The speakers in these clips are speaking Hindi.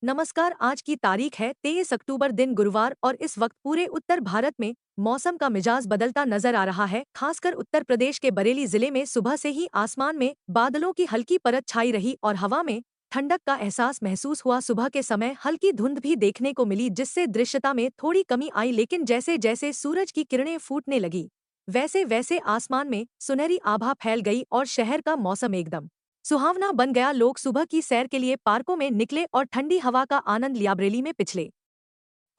नमस्कार। आज की तारीख है 23 अक्टूबर दिन गुरुवार और इस वक्त पूरे उत्तर भारत में मौसम का मिजाज बदलता नजर आ रहा है। खासकर उत्तर प्रदेश के बरेली जिले में सुबह से ही आसमान में बादलों की हल्की परत छाई रही और हवा में ठंडक का एहसास महसूस हुआ। सुबह के समय हल्की धुंध भी देखने को मिली जिससे दृश्यता में थोड़ी कमी आई, लेकिन जैसे जैसे सूरज की किरणें फूटने लगी वैसे वैसे आसमान में सुनहरी आभा फैल गई और शहर का मौसम एकदम सुहावना बन गया। लोग सुबह की सैर के लिए पार्कों में निकले और ठंडी हवा का आनंद लिया। बरेली में पिछले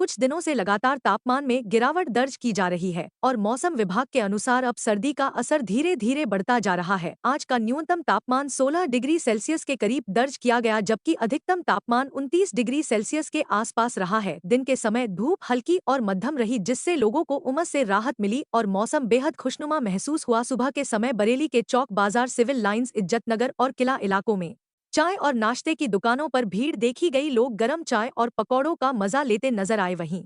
कुछ दिनों से लगातार तापमान में गिरावट दर्ज की जा रही है और मौसम विभाग के अनुसार अब सर्दी का असर धीरे धीरे बढ़ता जा रहा है। आज का न्यूनतम तापमान 16 डिग्री सेल्सियस के करीब दर्ज किया गया, जबकि अधिकतम तापमान 29 डिग्री सेल्सियस के आसपास रहा है। दिन के समय धूप हल्की और मध्यम रही जिससे लोगों को उमस से राहत मिली और मौसम बेहद खुशनुमा महसूस हुआ। सुबह के समय बरेली के चौक बाजार, सिविल लाइंस, इज्जतनगर और किला इलाकों में चाय और नाश्ते की दुकानों पर भीड़ देखी गई। लोग गर्म चाय और पकौड़ों का मजा लेते नजर आए। वहीं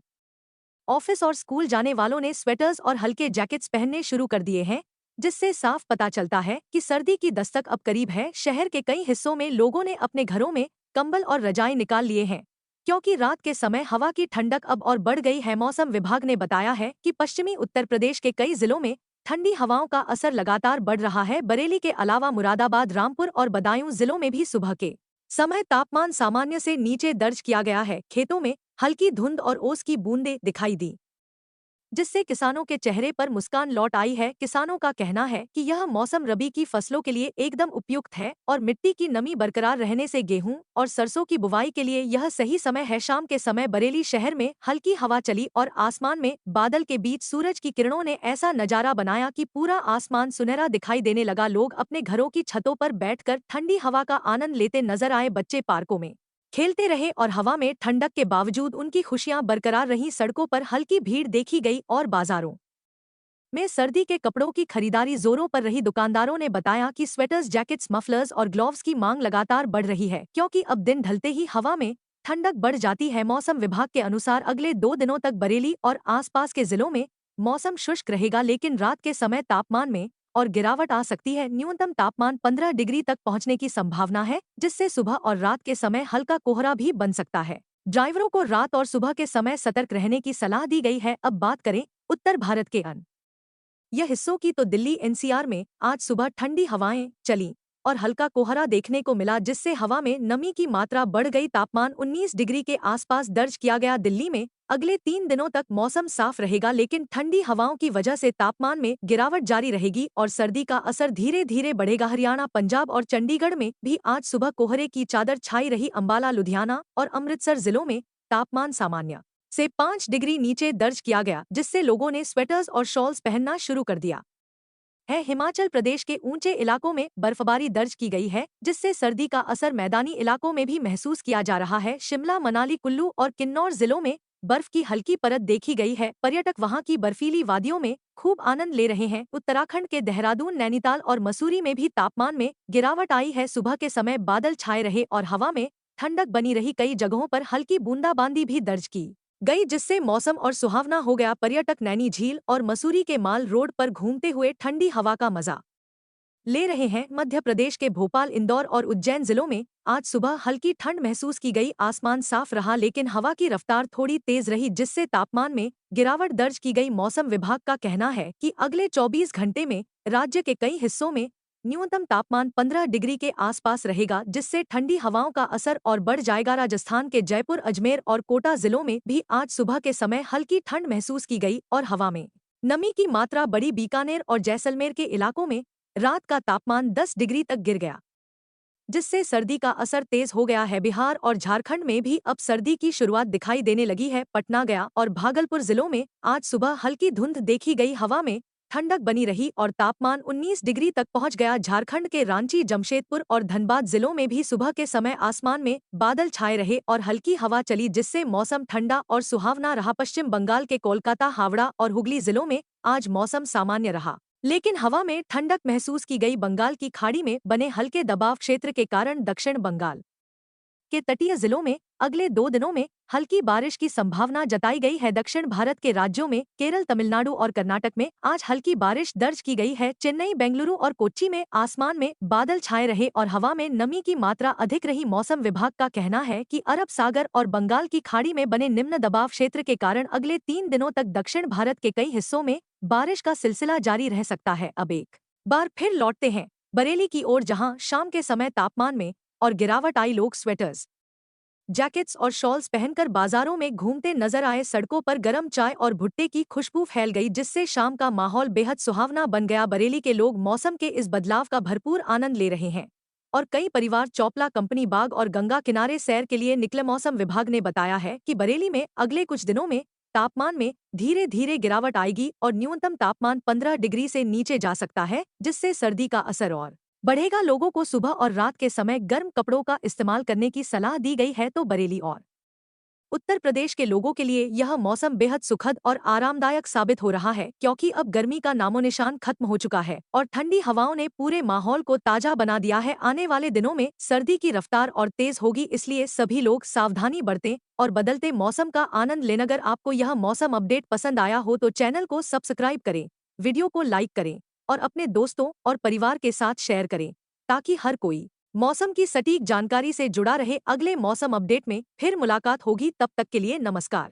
ऑफिस और स्कूल जाने वालों ने स्वेटर्स और हल्के जैकेट्स पहनने शुरू कर दिए हैं, जिससे साफ पता चलता है कि सर्दी की दस्तक अब करीब है। शहर के कई हिस्सों में लोगों ने अपने घरों में कंबल और रजाई निकाल लिए हैं, क्योंकि रात के समय हवा की ठंडक अब और बढ़ गई है। मौसम विभाग ने बताया है कि पश्चिमी उत्तर प्रदेश के कई जिलों में ठंडी हवाओं का असर लगातार बढ़ रहा है। बरेली के अलावा मुरादाबाद, रामपुर और बदायूं जिलों में भी सुबह के समय तापमान सामान्य से नीचे दर्ज किया गया है। खेतों में हल्की धुंध और ओस की बूंदें दिखाई दी, जिससे किसानों के चेहरे पर मुस्कान लौट आई है। किसानों का कहना है कि यह मौसम रबी की फसलों के लिए एकदम उपयुक्त है और मिट्टी की नमी बरकरार रहने से गेहूं और सरसों की बुवाई के लिए यह सही समय है। शाम के समय बरेली शहर में हल्की हवा चली और आसमान में बादल के बीच सूरज की किरणों ने ऐसा नजारा बनाया कि पूरा आसमान सुनहरा दिखाई देने लगा। लोग अपने घरों की छतों पर बैठकर ठंडी हवा का आनंद लेते नजर आए। बच्चे पार्कों में खेलते रहे और हवा में ठंडक के बावजूद उनकी खुशियां बरकरार रहीं। सड़कों पर हल्की भीड़ देखी गई और बाजारों में सर्दी के कपड़ों की खरीदारी जोरों पर रही। दुकानदारों ने बताया कि स्वेटर्स, जैकेट्स, मफलर्स और ग्लोव्स की मांग लगातार बढ़ रही है, क्योंकि अब दिन ढलते ही हवा में ठंडक बढ़ जाती है। मौसम विभाग के अनुसार अगले 2 दिनों तक बरेली और आसपास के जिलों में मौसम शुष्क रहेगा, लेकिन रात के समय तापमान में और गिरावट आ सकती है। न्यूनतम तापमान 15 डिग्री तक पहुंचने की संभावना है, जिससे सुबह और रात के समय हल्का कोहरा भी बन सकता है। ड्राइवरों को रात और सुबह के समय सतर्क रहने की सलाह दी गई है। अब बात करें उत्तर भारत के अन्य यह हिस्सों की, तो दिल्ली एनसीआर में आज सुबह ठंडी हवाएं चलीं और हल्का कोहरा देखने को मिला, जिससे हवा में नमी की मात्रा बढ़ गई। तापमान 19 डिग्री के आसपास दर्ज किया गया। दिल्ली में अगले 3 दिनों तक मौसम साफ रहेगा, लेकिन ठंडी हवाओं की वजह से तापमान में गिरावट जारी रहेगी और सर्दी का असर धीरे धीरे बढ़ेगा। हरियाणा, पंजाब और चंडीगढ़ में भी आज सुबह कोहरे की चादर छाई रही। अंबाला, लुधियाना और अमृतसर जिलों में तापमान सामान्य से 5 डिग्री नीचे दर्ज किया गया, जिससे लोगों ने स्वेटर्स और शॉल्स पहनना शुरू कर दिया है। हिमाचल प्रदेश के ऊंचे इलाकों में बर्फबारी दर्ज की गई है, जिससे सर्दी का असर मैदानी इलाकों में भी महसूस किया जा रहा है। शिमला, मनाली, कुल्लू और किन्नौर जिलों में बर्फ की हल्की परत देखी गई है। पर्यटक वहां की बर्फीली वादियों में खूब आनंद ले रहे हैं। उत्तराखंड के देहरादून, नैनीताल और मसूरी में भी तापमान में गिरावट आई है। सुबह के समय बादल छाए रहे और हवा में ठंडक बनी रही। कई जगहों पर हल्की बूंदाबांदी भी दर्ज की गई, जिससे मौसम और सुहावना हो गया। पर्यटक नैनी झील और मसूरी के माल रोड पर घूमते हुए ठंडी हवा का मजा ले रहे हैं। मध्य प्रदेश के भोपाल, इंदौर और उज्जैन जिलों में आज सुबह हल्की ठंड महसूस की गई। आसमान साफ रहा, लेकिन हवा की रफ्तार थोड़ी तेज रही, जिससे तापमान में गिरावट दर्ज की गई। मौसम विभाग का कहना है कि अगले 24 घंटे में राज्य के कई हिस्सों में न्यूनतम तापमान 15 डिग्री के आसपास रहेगा, जिससे ठंडी हवाओं का असर और बढ़ जाएगा। राजस्थान के जयपुर, अजमेर और कोटा जिलों में भी आज सुबह के समय हल्की ठंड महसूस की गई और हवा में नमी की मात्रा बढ़ी। बीकानेर और जैसलमेर के इलाकों में रात का तापमान 10 डिग्री तक गिर गया, जिससे सर्दी का असर तेज हो गया है। बिहार और झारखंड में भी अब सर्दी की शुरुआत दिखाई देने लगी है। पटना, गया और भागलपुर जिलों में आज सुबह हल्की धुंध देखी गई। हवा में ठंडक बनी रही और तापमान 19 डिग्री तक पहुंच गया। झारखंड के रांची, जमशेदपुर और धनबाद जिलों में भी सुबह के समय आसमान में बादल छाए रहे और हल्की हवा चली, जिससे मौसम ठंडा और सुहावना रहा। पश्चिम बंगाल के कोलकाता, हावड़ा और हुगली जिलों में आज मौसम सामान्य रहा, लेकिन हवा में ठंडक महसूस की गई। बंगाल की खाड़ी में बने हल्के दबाव क्षेत्र के कारण दक्षिण बंगाल के तटीय जिलों में अगले 2 दिनों में हल्की बारिश की संभावना जताई गई है। दक्षिण भारत के राज्यों में केरल, तमिलनाडु और कर्नाटक में आज हल्की बारिश दर्ज की गई है। चेन्नई, बेंगलुरु और कोच्चि में आसमान में बादल छाए रहे और हवा में नमी की मात्रा अधिक रही। मौसम विभाग का कहना है कि अरब सागर और बंगाल की खाड़ी में बने निम्न दबाव क्षेत्र के कारण अगले 3 दिनों तक दक्षिण भारत के कई हिस्सों में बारिश का सिलसिला जारी रह सकता है। अब एक बार फिर लौटते हैं बरेली की ओर, जहां शाम के समय तापमान में और गिरावट आई। लोग स्वेटर्स, जैकेट्स और शॉल्स पहनकर बाजारों में घूमते नजर आए। सड़कों पर गर्म चाय और भुट्टे की खुशबू फैल गई, जिससे शाम का माहौल बेहद सुहावना बन गया। बरेली के लोग मौसम के इस बदलाव का भरपूर आनंद ले रहे हैं और कई परिवार चौपला, कंपनी बाग और गंगा किनारे सैर के लिए निकले। मौसम विभाग ने बताया है कि बरेली में अगले कुछ दिनों में तापमान में धीरे धीरे गिरावट आएगी और न्यूनतम तापमान 15 डिग्री से नीचे जा सकता है, जिससे सर्दी का असर और बढ़ेगा। लोगों को सुबह और रात के समय गर्म कपड़ों का इस्तेमाल करने की सलाह दी गई है। तो बरेली और उत्तर प्रदेश के लोगों के लिए यह मौसम बेहद सुखद और आरामदायक साबित हो रहा है, क्योंकि अब गर्मी का नामोनिशान खत्म हो चुका है और ठंडी हवाओं ने पूरे माहौल को ताजा बना दिया है। आने वाले दिनों में सर्दी की रफ्तार और तेज होगी, इसलिए सभी लोग सावधानी बरतें और बदलते मौसम का आनंद लें। अगर आपको यह मौसम अपडेट पसंद आया हो तो चैनल को सब्सक्राइब करें, वीडियो को लाइक करें और अपने दोस्तों और परिवार के साथ शेयर करें, ताकि हर कोई मौसम की सटीक जानकारी से जुड़ा रहे। अगले मौसम अपडेट में फिर मुलाकात होगी, तब तक के लिए नमस्कार।